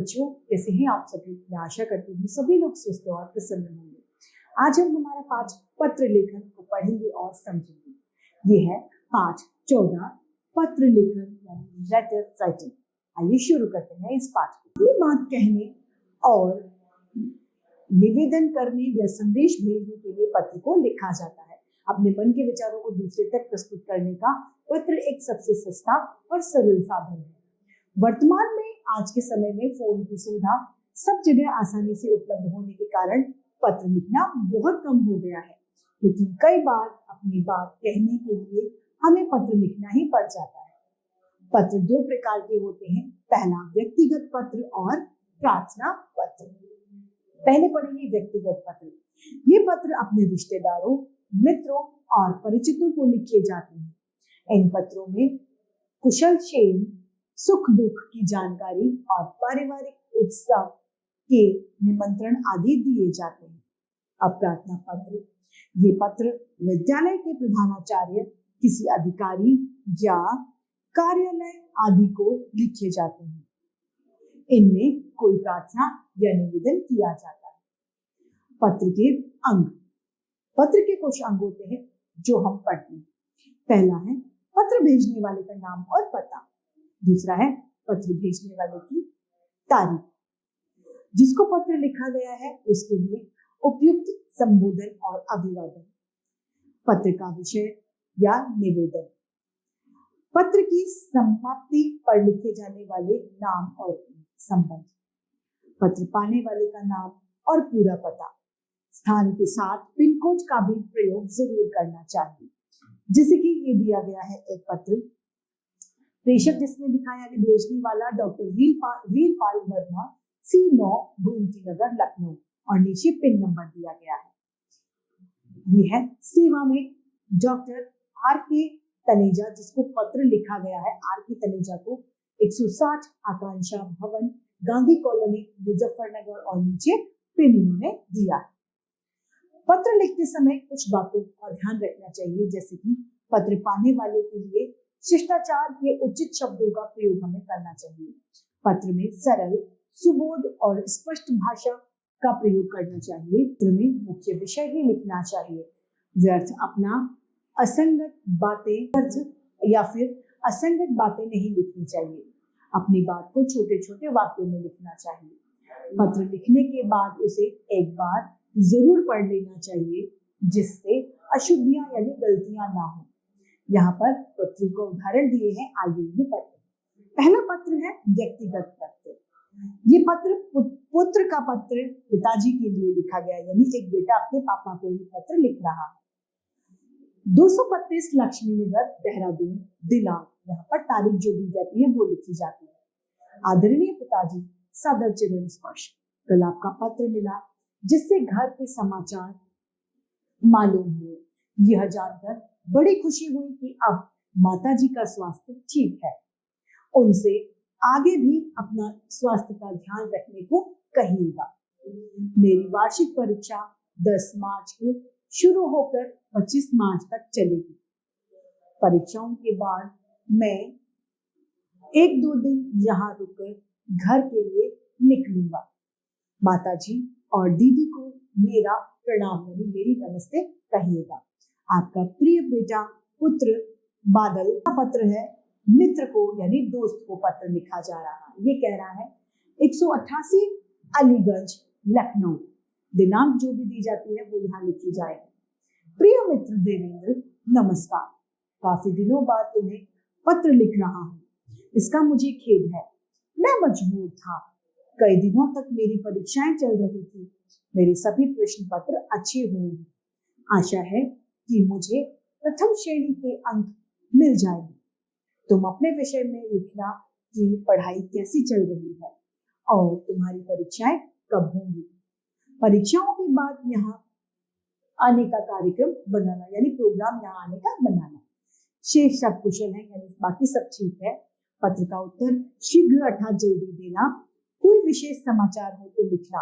बच्चों, कैसे हैं आप सभी? मैं आशा करती हूँ सभी लोग स्वस्थ और प्रसन्न होंगे। आज हम हमारा पाठ पत्र लेखन को पढ़ेंगे और समझेंगे। ये है पाठ 14 पत्र लेखन यानी लेटर राइटिंग। आइए शुरू करते हैं इस पाठ को। अपनी बात कहने और निवेदन करने या संदेश भेजने के लिए पत्र को लिखा जाता है। अपने मन के विचारों को दूसरे तक प्रस्तुत करने का पत्र एक सबसे सस्ता और सरल साधन है। वर्तमान में आज के समय में फोन की सुविधा सब जगह आसानी से उपलब्ध होने के कारण पत्र लिखना बहुत कम हो गया है, लेकिन कई बार अपनी बात कहने के लिए हमें पत्र लिखना ही पड़ जाता है। पत्र दो प्रकार के होते हैं, पहला व्यक्तिगत पत्र और प्रार्थना पत्र। पहले पढ़ेंगे व्यक्तिगत पत्र। ये पत्र अपने रिश्तेदारों, मित्रों और परिचितों को लिखे जाते हैं। इन पत्रों में कुशल क्षेम, सुख दुख की जानकारी और पारिवारिक उत्सव के निमंत्रण आदि दिए जाते हैं। अब प्रार्थना पत्र। ये पत्र विद्यालय के प्रधानाचार्य, किसी अधिकारी या कार्यालय आदि को लिखे जाते हैं। इनमें कोई प्रार्थना या निवेदन किया जाता है। पत्र के अंग। पत्र के कुछ अंग होते हैं जो हम पढ़ते हैं। पहला है पत्र भेजने वाले का नाम और पता। दूसरा है पत्र भेजने वाले की तारीख। जिसको पत्र लिखा गया है उसके लिए उपयुक्त संबोधन और अभिवादन। पत्र का विषय या निवेदन। पत्र की समाप्ति पर लिखे जाने वाले नाम और संबंध। पत्र पाने वाले का नाम और पूरा पता। स्थान के साथ पिन कोड का भी प्रयोग जरूर करना चाहिए। जैसे कि ये दिया गया है एक पत्र, प्रेषक जिसने दिखाया है भेजने वाला डॉक्टर वीरपाल वर्मा, C9 गोमती नगर लखनऊ, और नीचे पिन नंबर दिया गया है। ये है सेवा में डॉक्टर R.K. तनेजा, जिसको पत्र लिखा गया है R.K. तनेजा को 160 आकांक्षा भवन, गांधी कॉलोनी, मुजफ्फरनगर, और नीचे पिन इन्होंने दिया है। पत्र लिखते समय कुछ बातों का ध्यान रखना चाहिए, जैसे कि पत्र पाने वाले के लिए शिष्टाचार के उचित शब्दों का प्रयोग हमें करना चाहिए। पत्र में सरल, सुबोध और स्पष्ट भाषा का प्रयोग करना चाहिए। पत्र में मुख्य विषय ही लिखना चाहिए। व्यर्थ अपना असंगत बातें या फिर असंगत बातें नहीं लिखनी चाहिए। अपनी बात को छोटे छोटे वाक्यों में लिखना चाहिए। पत्र लिखने के बाद उसे एक बार जरूर पढ़ लेना चाहिए, जिससे अशुद्धियां यानी गलतियां ना हो। यहाँ पर पत्र का उदाहरण दिए हैं, आइए इन्हें पढ़ते हैं। पहला पत्र है व्यक्तिगत पत्र। ये पत्र पुत्र का पत्र पिताजी के लिए लिखा गया, यानी एक बेटा अपने पापा को ये पत्र लिख रहा है। 235 लक्ष्मी नगर, देहरादून, दिनांक, यहाँ पर तारीख जो दी जाती है वो लिखी जाती है। आदरणीय पिताजी, सादर चिरण स्पर्श। कल आपका पत्र मिला जिससे घर के समाचार मालूम हुए। यह जानकर बड़ी खुशी हुई कि अब माताजी का स्वास्थ्य ठीक है। उनसे आगे भी अपना स्वास्थ्य का ध्यान रखने को कहिएगा। मेरी वार्षिक परीक्षा 10 मार्च को शुरू होकर 25 मार्च तक चलेगी। परीक्षाओं के बाद मैं 1-2 दिन यहाँ रुककर घर के लिए निकलूंगा। माताजी और दीदी को मेरा प्रणाम यानी मेरी नमस्ते कहिएगा। आपका प्रिय बेटा पुत्र बादल का पत्र है। मित्र को यानी दोस्त को पत्र लिखा जा रहा है। ये कह रहा है 188 अलीगंज, लखनऊ। दिनांक जो भी दी जाती है वो यहाँ लिखी जाएगी। प्रिय मित्र देवेंद्र, नमस्कार। काफी दिनों बाद तुम्हें पत्र लिख रहा हूँ। इसका मुझे खेद है, मैं मजबूर था। कई दिनों तक मेरी परीक्षाएं चल रही थी। मेरे सभी प्रश्न पत्र अच्छे हुए हैं। आशा है कि मुझे प्रथम श्रेणी के अंक मिल जाएंगे। तुम अपने विषय में लिखना कि पढ़ाई कैसी चल रही है और तुम्हारी परीक्षाएं कब होंगी। परीक्षाओं के बाद यहाँ आने का कार्यक्रम बनाना यानी प्रोग्राम यहाँ आने का बनाना। शेष सब कुशल है यानी बाकी सब ठीक है। पत्र का उत्तर शीघ्र अर्थात जल्दी देना। कोई विशेष समाचार हो तो लिखना।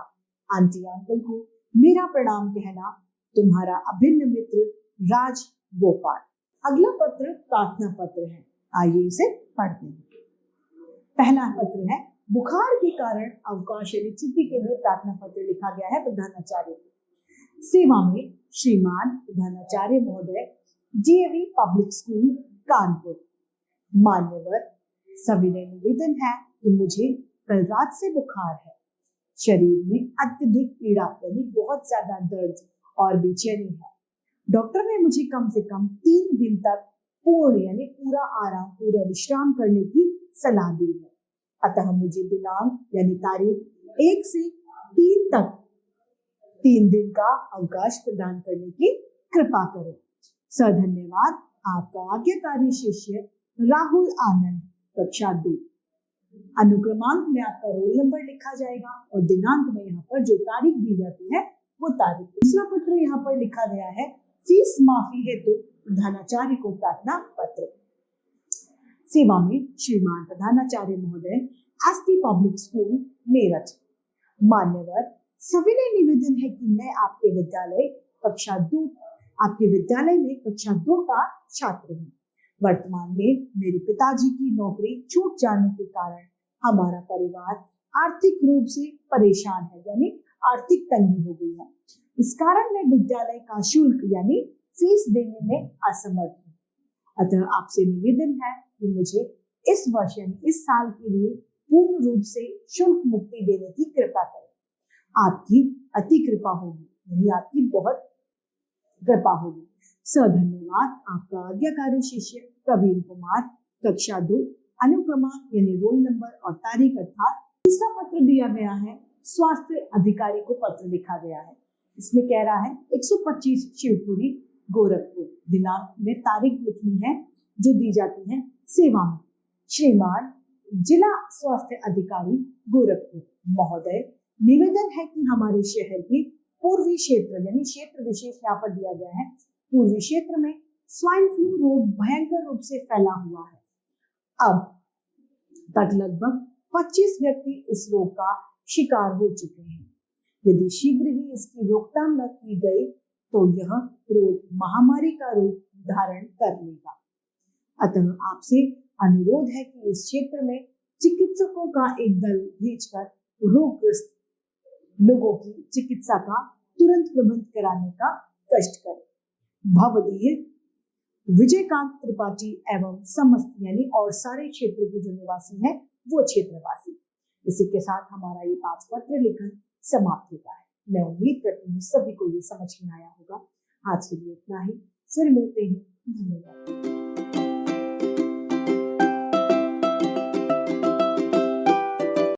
आंटी अंकल को मेरा प्रणाम कहना। तुम्हारा अभिन्न मित्र राज गोपाल। अगला पत्र प्रार्थना पत्र है। आइए इसे पढ़ते हैं। पहला पत्र है बुखार के कारण अवकाश यानी छुट्टी के लिए प्रार्थना पत्र लिखा गया है प्रधानाचार्य को। सेवा में श्रीमान प्रधानाचार्य महोदय, डीएवी पब्लिक स्कूल कानपुर। मान्यवर, सविनय निवेदन है कि मुझे कल रात से बुखार है। शरीर में अत्यधिक पीड़ा यानी बहुत ज्यादा दर्द और बेचैनी है। डॉक्टर ने मुझे कम से कम 3 दिन तक पूर्ण यानी पूरा आराम, पूरा विश्राम करने की सलाह दी है। अतः मुझे दिनांक यानी तारीख 1 से 3 तक 3 दिन का अवकाश प्रदान करने की कृपा करें। सधन्यवाद, आपका आज्ञाकारी शिष्य राहुल आनंद, कक्षा 2। अनुक्रमांक में आपका रोल नंबर लिखा जाएगा और दिनांक में यहाँ पर जो तारीख दी जाती है वो तारीख। दूसरा पत्र यहाँ पर लिखा गया है फीस माफी हेतु प्रधानाचार्य को प्रार्थना पत्र। सेवा में श्रीमान प्रधानाचार्य महोदय, एसटी पब्लिक स्कूल मेरठ। मान्यवर, सविनय निवेदन है कि मैं आपके विद्यालय में कक्षा 2 का छात्र हूँ। वर्तमान में मेरे पिताजी की नौकरी छूट जाने के कारण हमारा परिवार आर्थिक रूप से परेशान है, यानी आर्थिक तंगी हो गई है। इस कारण मैं विद्यालय का शुल्क यानी फीस देने में असमर्थ हूँ। अतः आपसे निवेदन है कि मुझे इस वर्ष यानी इस साल के लिए पूर्ण रूप से शुल्क मुक्ति देने की कृपा करें। आपकी अति कृपा होगी, यानी आपकी बहुत कृपा होगी। सधन्यवाद, आपका आज्ञाकारी शिष्य प्रवीण कुमार, कक्षा 2। अनुक्रमांक यानी रोल नंबर और तारीख अर्थात। तीसरा पत्र दिया गया है स्वास्थ्य अधिकारी को पत्र लिखा गया है। इसमें कह रहा है 125 शिवपुरी गोरखपुर। दिनांक में तारीख लिखनी है जो दी जाती है। सेवा में श्रीमान जिला स्वास्थ्य अधिकारी गोरखपुर महोदय, निवेदन है कि हमारे शहर के पूर्वी क्षेत्र यानी क्षेत्र विशेष यहाँ पर दिया गया है, पूर्वी क्षेत्र में स्वाइन फ्लू रोग भयंकर रूप से फैला हुआ है। अब तक लगभग 25 व्यक्ति इस रोग का शिकार हो चुके हैं। यदि शीघ्र ही इसकी रोकथाम न की गई तो यह रोग महामारी का रूप धारण कर लेगा। अतः आपसे अनुरोध है कि इस क्षेत्र में चिकित्सकों का एक दल भेजकर रोगग्रस्त लोगों की चिकित्सा का तुरंत प्रबंध कराने का कष्ट करें। भवदीय विजयकांत त्रिपाठी एवं समस्त यानी और सारे क्षेत्र के जो निवासी हैं वो क्षेत्रवासी। इसी के साथ हमारा ये 5 पत्र लेखन समाप्त होता है। मैं उम्मीद करती हूँ सभी को ये समझ में आया होगा। आज के लिए इतना ही, फिर मिलते हैं। धन्यवाद।